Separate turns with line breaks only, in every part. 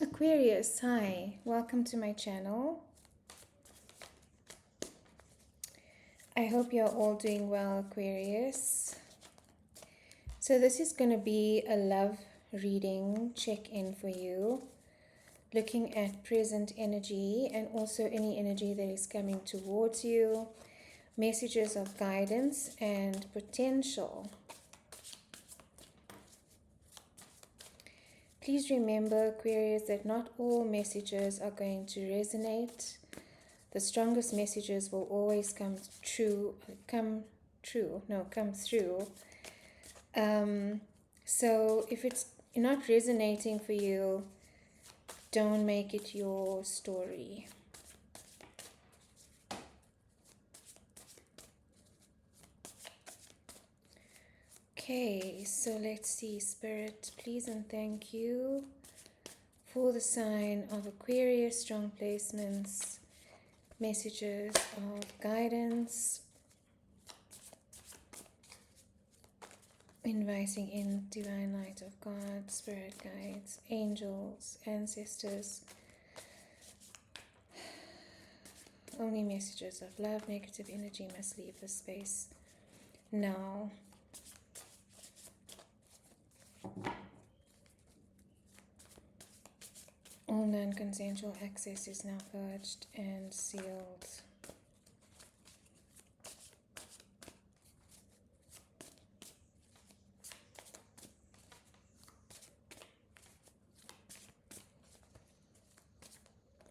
Aquarius, hi, welcome to my channel. I hope you're all doing well, Aquarius. So this is going to be a love reading check-in for you, looking at present energy and also any energy that is coming towards you, messages of guidance and potential. Please remember, Aquarius, that not all messages are going to resonate. The strongest messages will always come through. So if it's not resonating for you, don't make it your story. Okay, so let's see, Spirit, please and thank you for the sign of Aquarius, strong placements, messages of guidance, inviting in divine light of God, spirit guides, angels, ancestors. Only messages of love. Negative energy must leave the space now. All non-consensual access is now purged and sealed.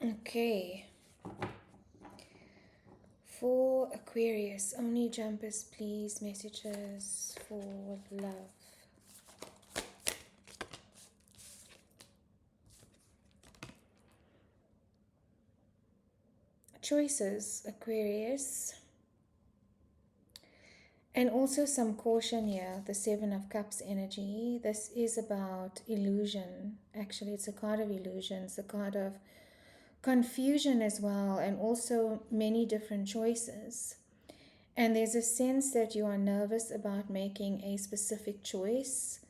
Okay. For Aquarius, only jumpers, please. Messages for love. Choices, Aquarius. And also some caution here, the Seven of Cups energy. This is about illusion. Actually, it's a card of illusion. It's a card of confusion as well, and also many different choices. And there's a sense that you are nervous about making a specific choice.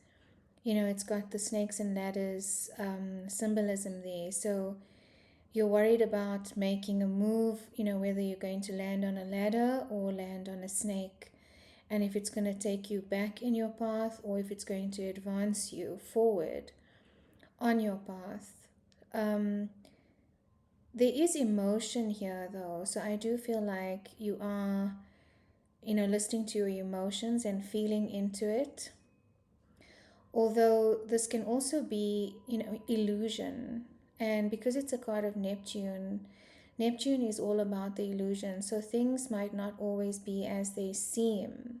You know, it's got the snakes and ladders symbolism there. So you're worried about making a move, you know, whether you're going to land on a ladder or land on a snake. And if it's going to take you back in your path or if it's going to advance you forward on your path. There is emotion here though. So I do feel like you are, you know, listening to your emotions and feeling into it. Although this can also be, you know, illusion. And because it's a card of Neptune, Neptune is all about the illusion. So things might not always be as they seem.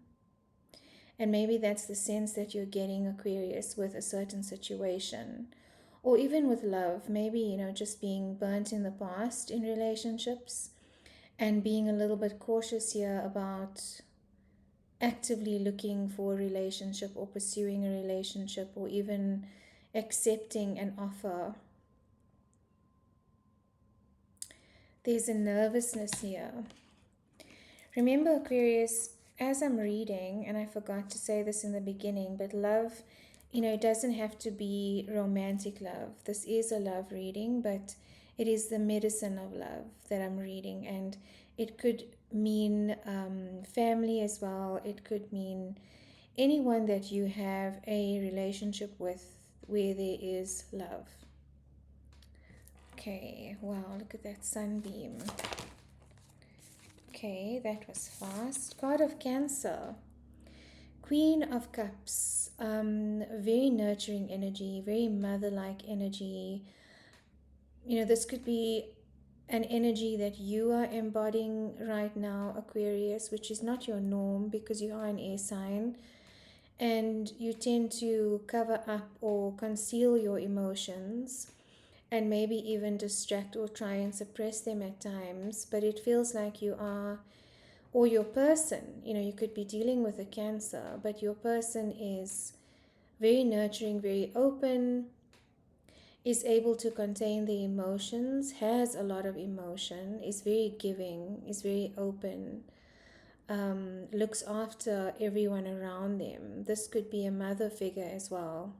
And maybe that's the sense that you're getting, Aquarius, with a certain situation. Or even with love, maybe, you know, just being burnt in the past in relationships and being a little bit cautious here about actively looking for a relationship or pursuing a relationship or even accepting an offer. There's a nervousness here. Remember, Aquarius, as I'm reading, and I forgot to say this in the beginning, but love, you know, it doesn't have to be romantic love. This is a love reading, but it is the medicine of love that I'm reading. And it could mean family as well. It could mean anyone that you have a relationship with where there is love. Okay, wow, look at that sunbeam. Okay, that was fast. Card of Cancer. Queen of Cups. Very nurturing energy, very mother-like energy. You know, this could be an energy that you are embodying right now, Aquarius, which is not your norm because you are an air sign. And you tend to cover up or conceal your emotions and maybe even distract or try and suppress them at times. But it feels like you are, or your person, you know, you could be dealing with a Cancer, but your person is very nurturing, very open, is able to contain the emotions, has a lot of emotion, is very giving, is very open, looks after everyone around them. This could be a mother figure as well.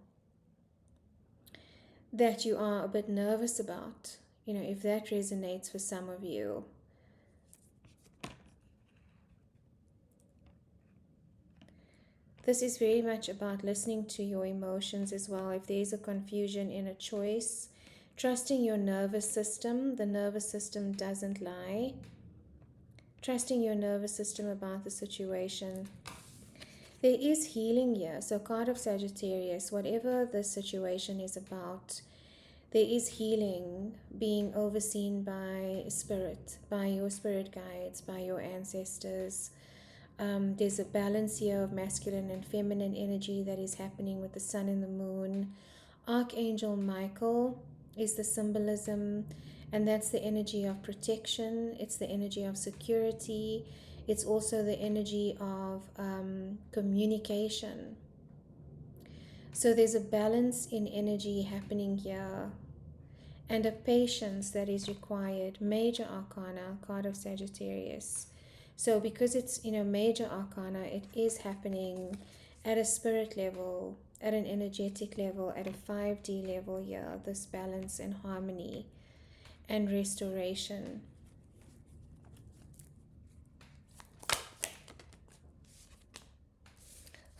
that you are a bit nervous about, if that resonates for some of you. This is very much about listening to your emotions as well. If there's a confusion in a choice, trusting your nervous system. The nervous system doesn't lie. Trusting your nervous system about the situation. There is healing here. So card of Sagittarius, whatever the situation is about, there is healing being overseen by spirit, by your spirit guides, by your ancestors. There's a balance here of masculine and feminine energy that is happening with the sun and the moon. Archangel Michael is the symbolism, and that's the energy of protection. It's the energy of security. It's also the energy of communication. So there's a balance in energy happening here, and a patience that is required. Major Arcana, card of Sagittarius. So because it's, major arcana, it is happening at a spirit level, at an energetic level, at a 5D level here, this balance and harmony and restoration.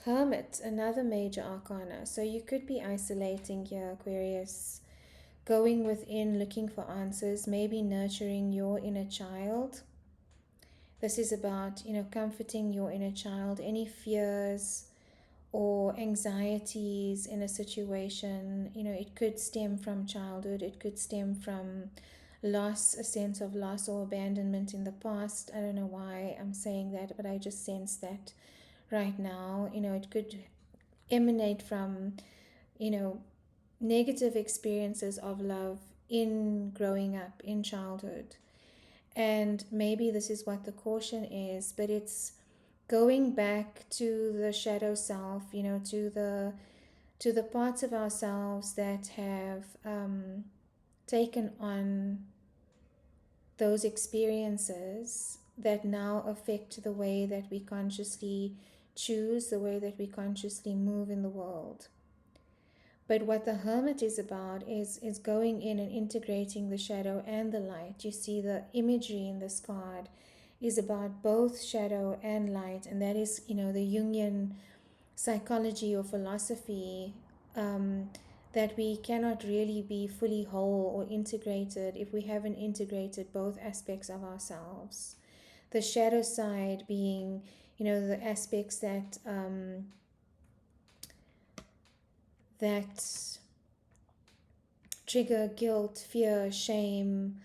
Hermit, another major arcana. So you could be isolating here, Aquarius, going within, looking for answers, maybe nurturing your inner child. This is about, comforting your inner child, any fears or anxieties in a situation. It could stem from childhood. It could stem from loss, a sense of loss or abandonment in the past. I don't know why I'm saying that, but I just sense that right now. It could emanate from, negative experiences of love in growing up, in childhood. And maybe this is what the caution is, but it's going back to the shadow self, to the parts of ourselves that have taken on those experiences that now affect the way that we consciously choose, the way that we consciously move in the world. But what the hermit is about is going in and integrating the shadow and the light. You see, the imagery in this card is about both shadow and light, and that is, the Jungian psychology or philosophy, that we cannot really be fully whole or integrated if we haven't integrated both aspects of ourselves. The shadow side being, the aspects that that trigger guilt, fear, shame,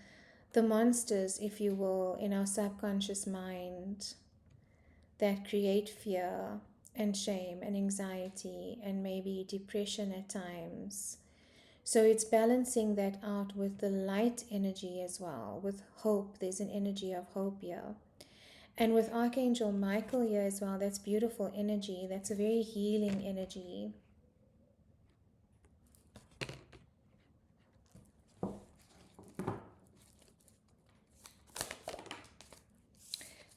the monsters, if you will, in our subconscious mind that create fear and shame and anxiety and maybe depression at times. So it's balancing that out with the light energy as well, with hope. There's an energy of hope here. And with Archangel Michael here as well, that's beautiful energy. That's a very healing energy.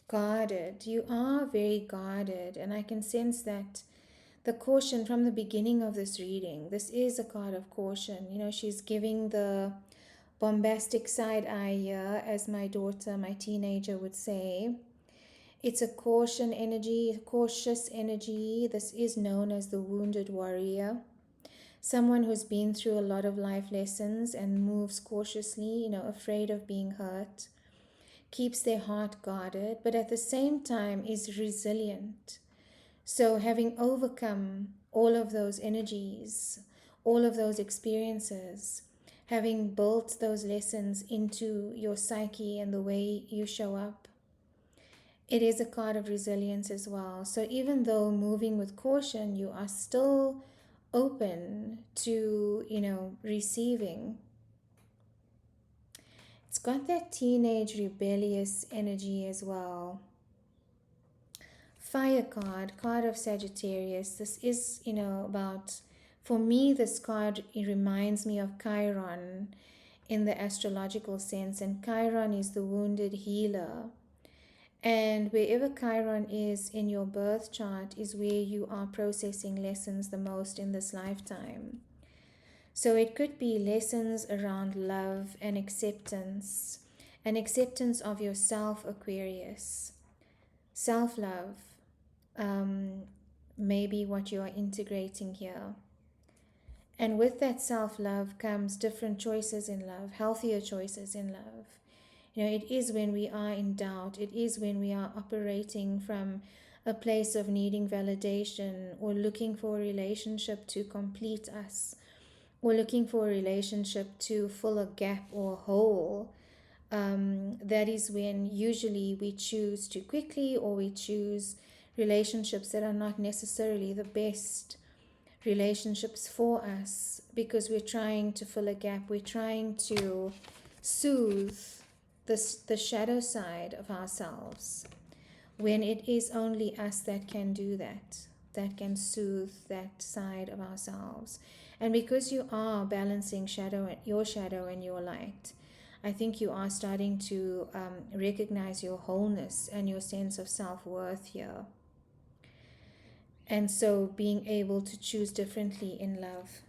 Guarded. You are very guarded, and I can sense that the caution from the beginning of this reading. This is a card of caution. She's giving the bombastic side eye here, as my daughter, my teenager, would say. It's a caution energy, cautious energy. This is known as the wounded warrior. Someone who's been through a lot of life lessons and moves cautiously, afraid of being hurt, keeps their heart guarded, but at the same time is resilient. So having overcome all of those energies, all of those experiences, having built those lessons into your psyche and the way you show up, it is a card of resilience as well. So even though moving with caution, you are still open to, receiving. It's got that teenage rebellious energy as well. Fire card, card of Sagittarius. This is, about, for me, this card, it reminds me of Chiron in the astrological sense. And Chiron is the wounded healer. And wherever Chiron is in your birth chart is where you are processing lessons the most in this lifetime. So it could be lessons around love and acceptance of yourself, Aquarius. Self-love, maybe what you are integrating here. And with that self-love comes different choices in love, healthier choices in love. You know, it is when we are in doubt, it is when we are operating from a place of needing validation or looking for a relationship to complete us, or looking for a relationship to fill a gap or hole. That is when usually we choose too quickly, or we choose relationships that are not necessarily the best relationships for us, because we're trying to fill a gap, we're trying to soothe the shadow side of ourselves, when it is only us that can do that, that can soothe that side of ourselves. And because you are balancing shadow and your light, I think you are starting to recognize your wholeness and your sense of self-worth here. And so being able to choose differently in love.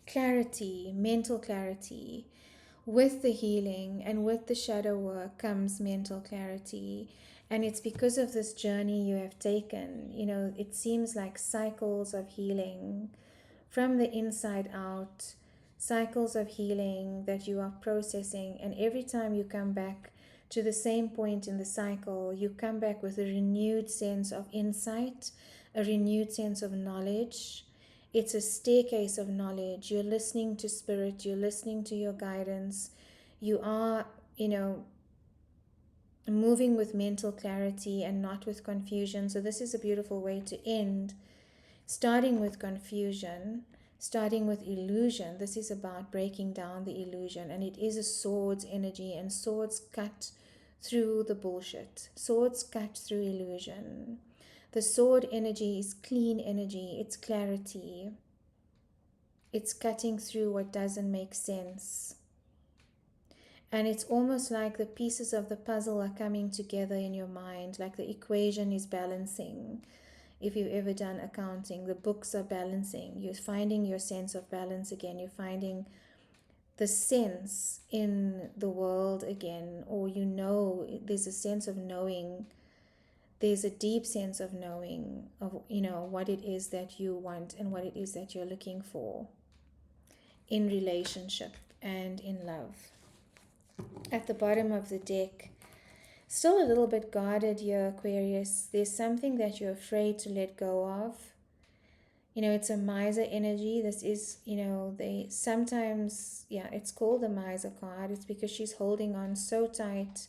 Clarity, mental clarity. With the healing and with the shadow work comes mental clarity. And it's because of this journey you have taken. You know, it seems like cycles of healing from the inside out, cycles of healing that you are processing. And every time you come back to the same point in the cycle, you come back with a renewed sense of insight, a renewed sense of knowledge. It's a staircase of knowledge. You're listening to spirit, you're listening to your guidance. You are, moving with mental clarity and not with confusion. So this is a beautiful way to end, starting with confusion, starting with illusion. This is about breaking down the illusion, and it is a sword's energy, and swords cut through the bullshit. Swords cut through illusion. The sword energy is clean energy, it's clarity. It's cutting through what doesn't make sense. And it's almost like the pieces of the puzzle are coming together in your mind, like the equation is balancing. If you've ever done accounting, the books are balancing. You're finding your sense of balance again. You're finding the sense in the world again, or there's a sense of knowing. There's a deep sense of knowing of, what it is that you want and what it is that you're looking for in relationship and in love. At the bottom of the deck, still a little bit guarded here, Aquarius. There's something that you're afraid to let go of. It's a miser energy. This is, they sometimes, it's called the miser card. It's because she's holding on so tight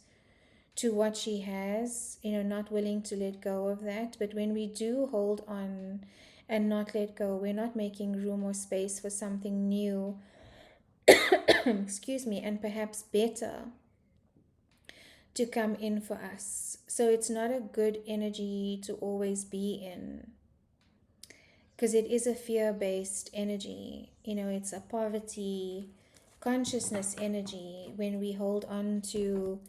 to what she has, not willing to let go of that. But when we do hold on and not let go, we're not making room or space for something new, excuse me, and perhaps better to come in for us. So it's not a good energy to always be in, because it is a fear-based energy. It's a poverty consciousness energy when we hold on to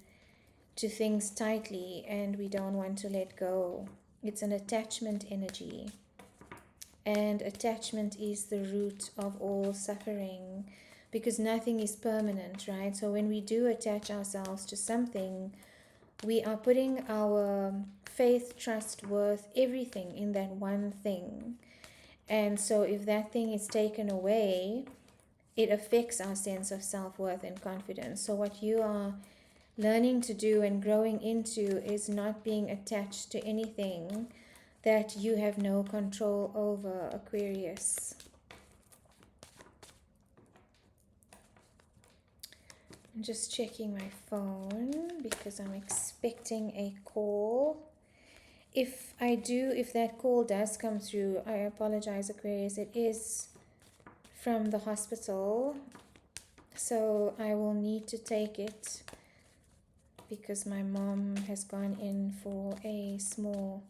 things tightly and we don't want to let go. It's an attachment energy, and attachment is the root of all suffering, because nothing is permanent, right? So when we do attach ourselves to something, we are putting our faith, trust, worth, everything in that one thing. And so if that thing is taken away, it affects our sense of self-worth and confidence. So what you are learning to do and growing into is not being attached to anything that you have no control over, Aquarius. I'm just checking my phone because I'm expecting a call. If that call does come through, I apologize, Aquarius. It is from the hospital, so I will need to take it because my mom has gone in for a small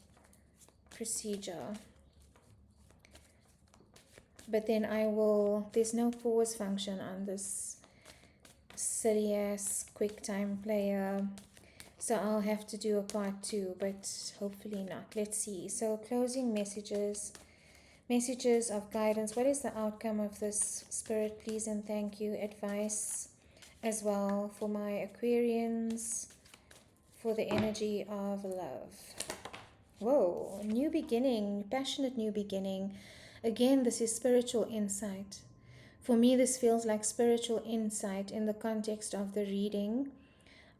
procedure. But then there's no pause function on this silly ass QuickTime player, so I'll have to do a part 2, but hopefully not. Let's see. So closing messages. Messages of guidance. What is the outcome of this, Spirit, please and thank you? Advice as well for my Aquarians, for the energy of love. Whoa, new beginning, passionate new beginning. Again, this is spiritual insight. For me, this feels like spiritual insight in the context of the reading.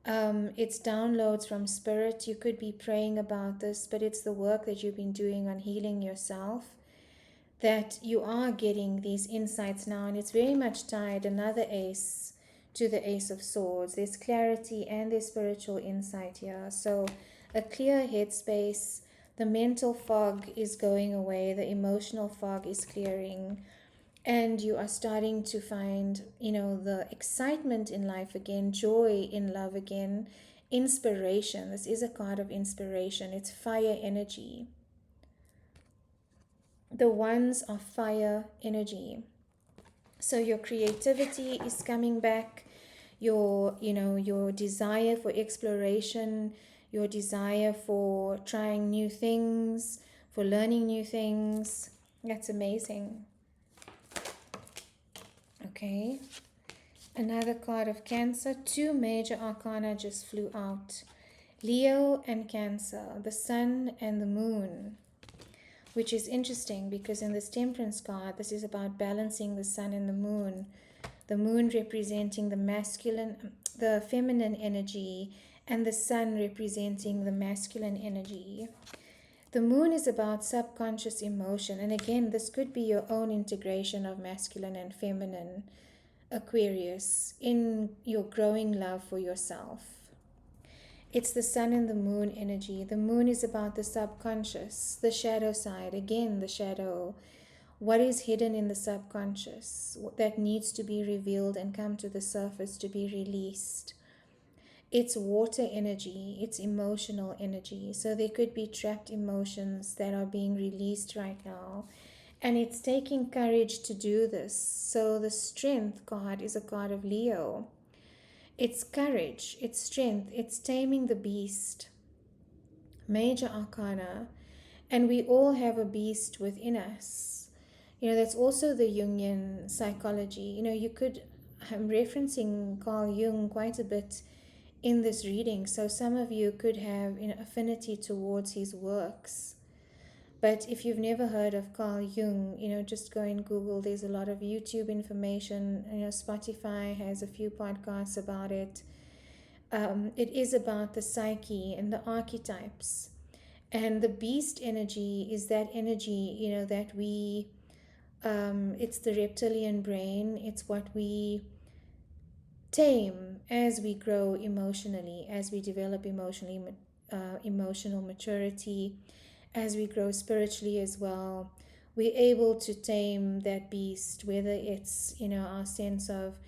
It's downloads from spirit. You could be praying about this, but it's the work that you've been doing on healing yourself, that you are getting these insights now, and it's very much tied, another ace, to the Ace of Swords. There's clarity and there's spiritual insight here. So a clear headspace, the mental fog is going away, the emotional fog is clearing, and you are starting to find, the excitement in life again, joy in love again, inspiration. This is a card of inspiration. It's fire energy. The Wands are fire energy. So your creativity is coming back, your desire for exploration, your desire for trying new things, for learning new things. That's amazing. Okay. Another card of Cancer. Two major arcana just flew out. Leo and Cancer, the Sun and the Moon. Which is interesting because in this Temperance card, this is about balancing the Sun and the Moon. The Moon representing the masculine, the feminine energy, and the Sun representing the masculine energy. The Moon is about subconscious emotion, and again, this could be your own integration of masculine and feminine, Aquarius, in your growing love for yourself. It's the Sun and the Moon energy. The Moon is about the subconscious, the shadow side. Again, the shadow. What is hidden in the subconscious that needs to be revealed and come to the surface to be released. It's water energy. It's emotional energy. So there could be trapped emotions that are being released right now. And it's taking courage to do this. So the Strength card is a card of Leo. It's courage, it's strength, it's taming the beast. Major arcana. And we all have a beast within us. That's also the Jungian psychology. I'm referencing Carl Jung quite a bit in this reading. So some of you could have affinity towards his works. But if you've never heard of Carl Jung, just go and Google. There's a lot of YouTube information. Spotify has a few podcasts about it. It is about the psyche and the archetypes. And the beast energy is that energy, that we, it's the reptilian brain. It's what we tame as we grow emotionally, as we develop emotional maturity, as we grow spiritually as well. We're able to tame that beast, whether it's, our sense of,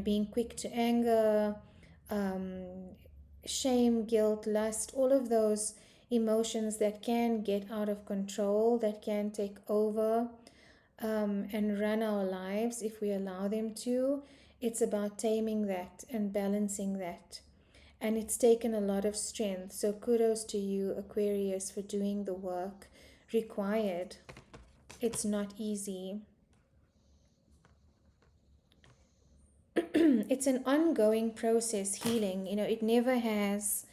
being quick to anger, shame, guilt, lust, all of those emotions that can get out of control, that can take over and run our lives if we allow them to. It's about taming that and balancing that. And it's taken a lot of strength. So kudos to you, Aquarius, for doing the work required. It's not easy. It's an ongoing process, healing. It never has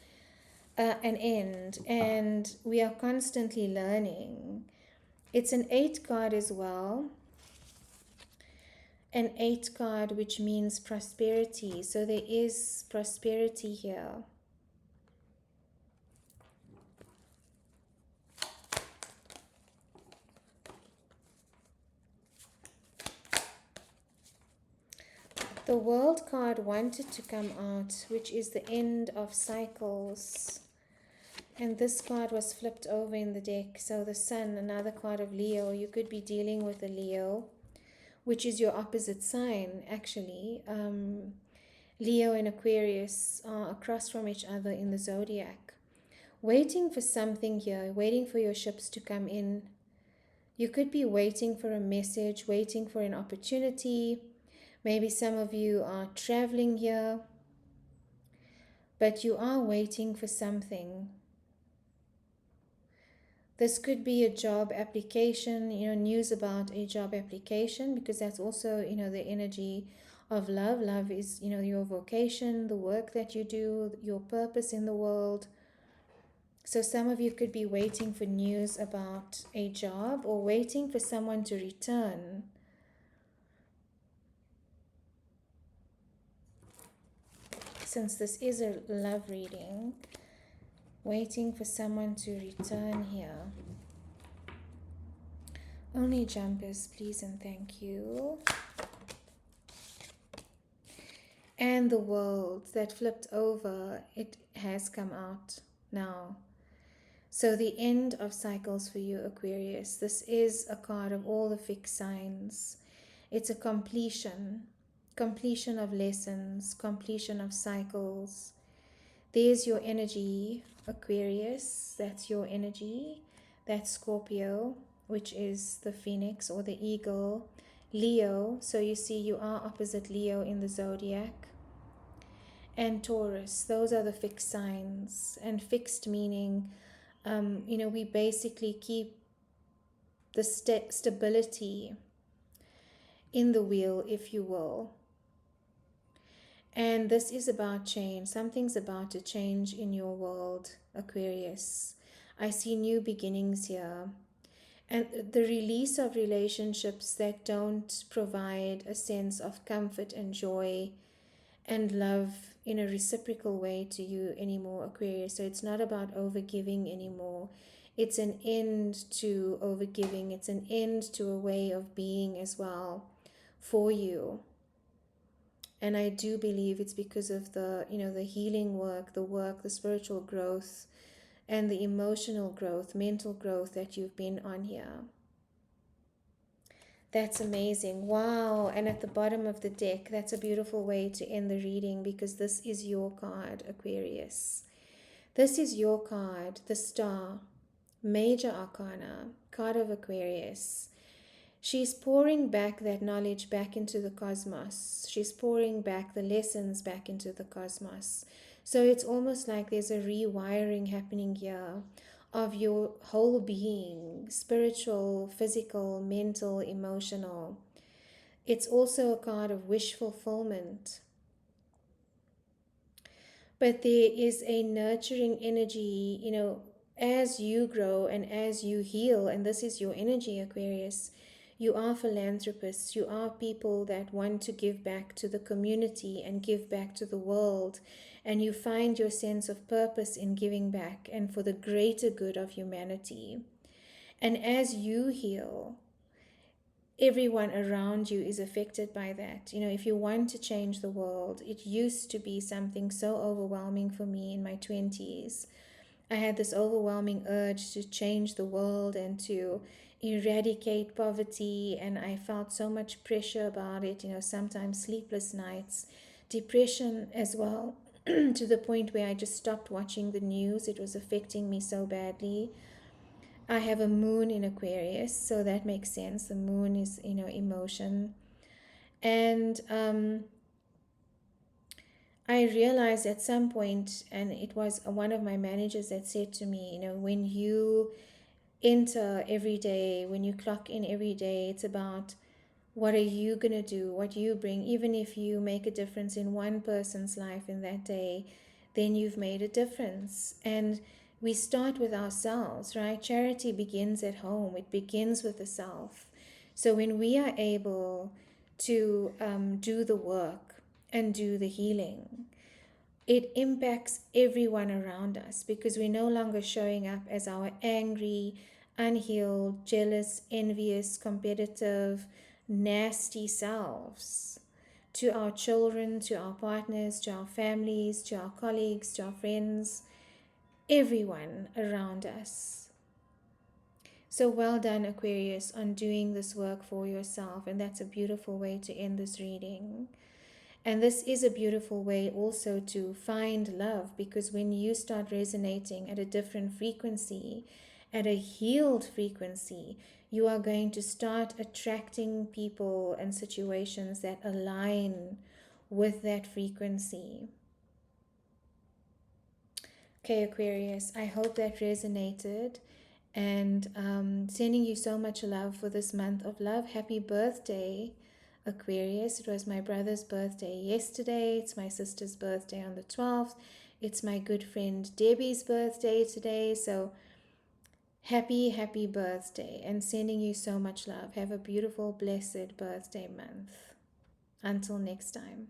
an end. And we are constantly learning. It's an 8 card as well. An 8 card, which means prosperity. So there is prosperity here. The World card wanted to come out, which is the end of cycles. And this card was flipped over in the deck. So the Sun, another card of Leo. You could be dealing with a Leo, which is your opposite sign, actually. Leo and Aquarius are across from each other in the zodiac. Waiting for something here, waiting for your ships to come in. You could be waiting for a message, waiting for an opportunity. Maybe some of you are traveling here, but you are waiting for something. This could be a job application, news about a job application, because that's also, the energy of love. Love is, your vocation, the work that you do, your purpose in the world. So some of you could be waiting for news about a job or waiting for someone to return. Since this is a love reading, waiting for someone to return here. Only jumpers, please and thank you. And the world that flipped over, it has come out now. So the end of cycles for you, Aquarius. This is a card of all the fixed signs. It's a completion of lessons, completion of cycles. There's your energy, Aquarius. That's your energy. That's Scorpio, which is the phoenix or the eagle. Leo, so you see you are opposite Leo in the zodiac. And Taurus, those are the fixed signs. And fixed meaning, we basically keep the stability in the wheel, if you will. And this is about change. Something's about to change in your world, Aquarius. I see new beginnings here. And the release of relationships that don't provide a sense of comfort and joy and love in a reciprocal way to you anymore, Aquarius. So it's not about overgiving anymore. It's an end to overgiving. It's an end to a way of being as well for you. And I do believe it's because of the, the healing work, the spiritual growth, and the emotional growth, mental growth that you've been on here. That's amazing. Wow. And at the bottom of the deck, that's a beautiful way to end the reading, because this is your card, Aquarius. This is your card, the Star, Major Arcana, card of Aquarius. She's pouring back that knowledge back into the cosmos. She's pouring back the lessons back into the cosmos. So it's almost like there's a rewiring happening here of your whole being, spiritual, physical, mental, emotional. It's also a card of wish fulfillment. But there is a nurturing energy, as you grow and as you heal, and this is your energy, Aquarius. You are philanthropists. You are people that want to give back to the community and give back to the world. And you find your sense of purpose in giving back and for the greater good of humanity. And as you heal, everyone around you is affected by that. If you want to change the world, it used to be something so overwhelming for me in my 20s. I had this overwhelming urge to change the world and to eradicate poverty, and I felt so much pressure about it, sometimes sleepless nights, depression as well, to the point where I just stopped watching the news. It was affecting me so badly. I have a moon in Aquarius, so that makes sense. The moon is, emotion. And I realized at some point, and it was one of my managers that said to me, when you enter every day, when you clock in every day, it's about what are you going to do, what you bring. Even if you make a difference in one person's life in that day, then you've made a difference. And we start with ourselves, right? Charity begins at home. It begins with the self. So when we are able to do the work and do the healing, it impacts everyone around us, because we're no longer showing up as our angry, unhealed, jealous, envious, competitive, nasty selves to our children, to our partners, to our families, to our colleagues, to our friends, everyone around us. So well done, Aquarius, on doing this work for yourself. And that's a beautiful way to end this reading. And this is a beautiful way also to find love, because when you start resonating at a different frequency, at a healed frequency, you are going to start attracting people and situations that align with that frequency. Okay, Aquarius, I hope that resonated. And sending you so much love for this month of love. Happy birthday, Aquarius. It was my brother's birthday yesterday. It's my sister's birthday on the 12th. It's my good friend Debbie's birthday today. So happy, happy birthday, and sending you so much love. Have a beautiful, blessed birthday month. Until next time.